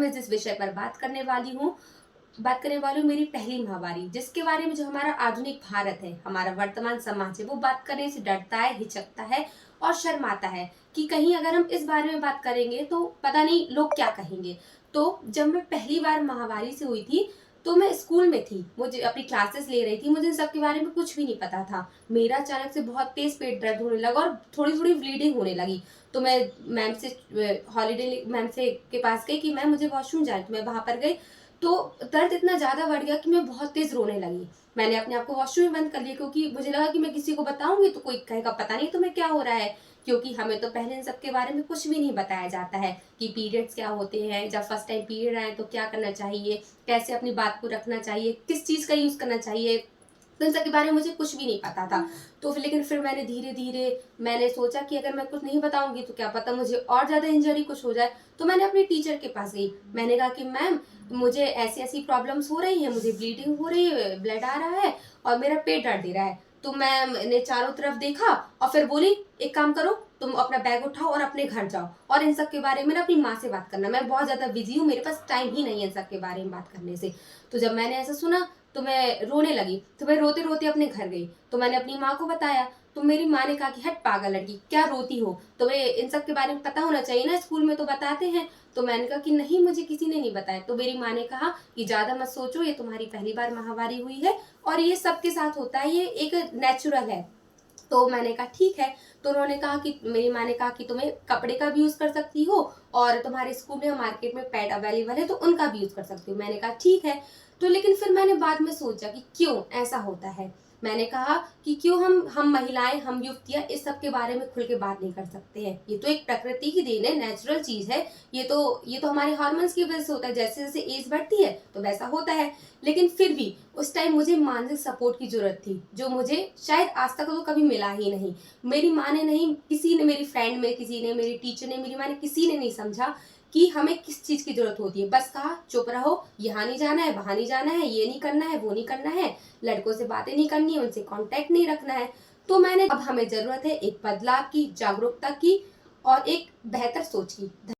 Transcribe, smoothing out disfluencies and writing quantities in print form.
मैं जिस विषय पर बात करने वाली हूँ मेरी पहली महामारी, जिसके बारे में जो हमारा आधुनिक भारत है, हमारा वर्तमान समाज है, वो बात करने से डरता है, हिचकता है और शर्माता है कि कहीं अगर हम इस बारे में बात करेंगे तो पता नहीं लोग क्या कहेंगे। तो जब मैं पहली बार महामारी से हुई थी, तो मैं स्कूल में थी, मुझे अपनी क्लासेस ले रही थी, मुझे इन सब के बारे में कुछ भी नहीं पता था। मेरा अचानक से बहुत तेज पेट दर्द होने लगा और थोड़ी थोड़ी ब्लीडिंग होने लगी। तो मैं मैम से हॉलीडे मैम से के पास गई कि मैम मुझे वॉशरूम जाए, तो मैं वहां पर गई। तो दर्द इतना ज़्यादा बढ़ गया कि मैं बहुत तेज़ रोने लगी। मैंने अपने आप को वॉशरूम में बंद कर लिया, क्योंकि मुझे लगा कि मैं किसी को बताऊँगी तो कोई कहेगा पता नहीं तुम्हें क्या हो रहा है, क्योंकि हमें तो पहले इन सब के बारे में कुछ भी नहीं बताया जाता है कि पीरियड्स क्या होते हैं, जब फर्स्ट टाइम पीरियड आए तो क्या करना चाहिए, कैसे अपनी बात को रखना चाहिए, किस चीज़ का यूज़ करना चाहिए। तो इन सब के बारे में मुझे कुछ भी नहीं पता था। तो फिर मैंने धीरे-धीरे मैंने सोचा कि अगर मैं कुछ नहीं बताऊँगी तो क्या पता मुझे और ज़्यादा इंजरी कुछ हो जाए। तो मैंने अपने टीचर के पास गई। मैंने कहा कि मैम मुझे ऐसी-ऐसी प्रॉब्लम्स हो रही हैं, मुझे ब्लीडिंग हो रही है, ब्लड आ रहा है और मेरा पेट दर्द दे रहा है। तो मैम ने चारों तरफ देखा और फिर बोली, "एक काम करो, तुम अपना बैग उठाओ और अपने घर जाओ और इन सब के बारे में ना अपनी माँ से बात करना। मैं बहुत ज़्यादा बिज़ी हूँ, मेरे पास टाइम ही नहीं है इन सब के बारे में बात करने से।" तो जब मैंने ऐसा सुना तो मैं रोने लगी। तो मैं रोते-रोते अपने घर गई। तो मैंने अपनी माँ को बताया। तो मेरी माँ ने कहा कि हट पागल लड़की, क्या रोती हो? तुम्हें इन सब के बारे में पता होना चाहिए ना, स्कूल में तो बताते हैं। तो मैंने कहा कि नहीं, मुझे किसी ने नहीं बताया। तो मेरी माँ ने कहा कि ज़्यादा मत सोचो, ये तुम्हारी पहली बार माहवारी हुई है और ये सबके साथ होता है, ये एक नेचुरल है। तो मैंने कहा ठीक है। तो उन्होंने कहा कि मेरी माँ ने कहा कि तुम्हें कपड़े का भी यूज़ कर सकती हो और तुम्हारे स्कूल में मार्केट में पैड अवेलेबल है तो उनका भी यूज़ कर सकती हो। मैंने कहा ठीक है। तो लेकिन फिर मैंने बाद में सोचा कि क्यों ऐसा होता है? मैंने कहा कि क्यों हम महिलाएँ, हम युवतियाँ इस सब के बारे में खुल के बात नहीं कर सकते हैं? ये तो एक प्रकृति की देन है, नेचुरल चीज़ है। ये तो हमारे हार्मोन्स की वज़ह से होता है। जैसे-जैसे एज बढ़ती है तो वैसा होता है। लेकिन फिर भी उस टाइम मुझे मानसिक सपोर्ट की ज़रूरत थी, जो मुझे शायद आज तक तो कभी मिला ही नहीं। मेरी माँ ने नहीं, किसी ने, मेरी फ्रेंड में किसी ने, मेरी टीचर ने, मेरी माँ ने, किसी ने नहीं समझा कि हमें किस चीज़ की ज़रूरत होती है। बस कहा चुप रहो, यहाँ नहीं जाना है, वहाँ नहीं जाना है, ये नहीं करना है, वो नहीं करना है, लड़कों से बातें नहीं करनी है, उनसे कॉन्टैक्ट नहीं रखना है। तो मैंने अब हमें ज़रूरत है एक बदलाव की, जागरूकता की और एक बेहतर सोच की।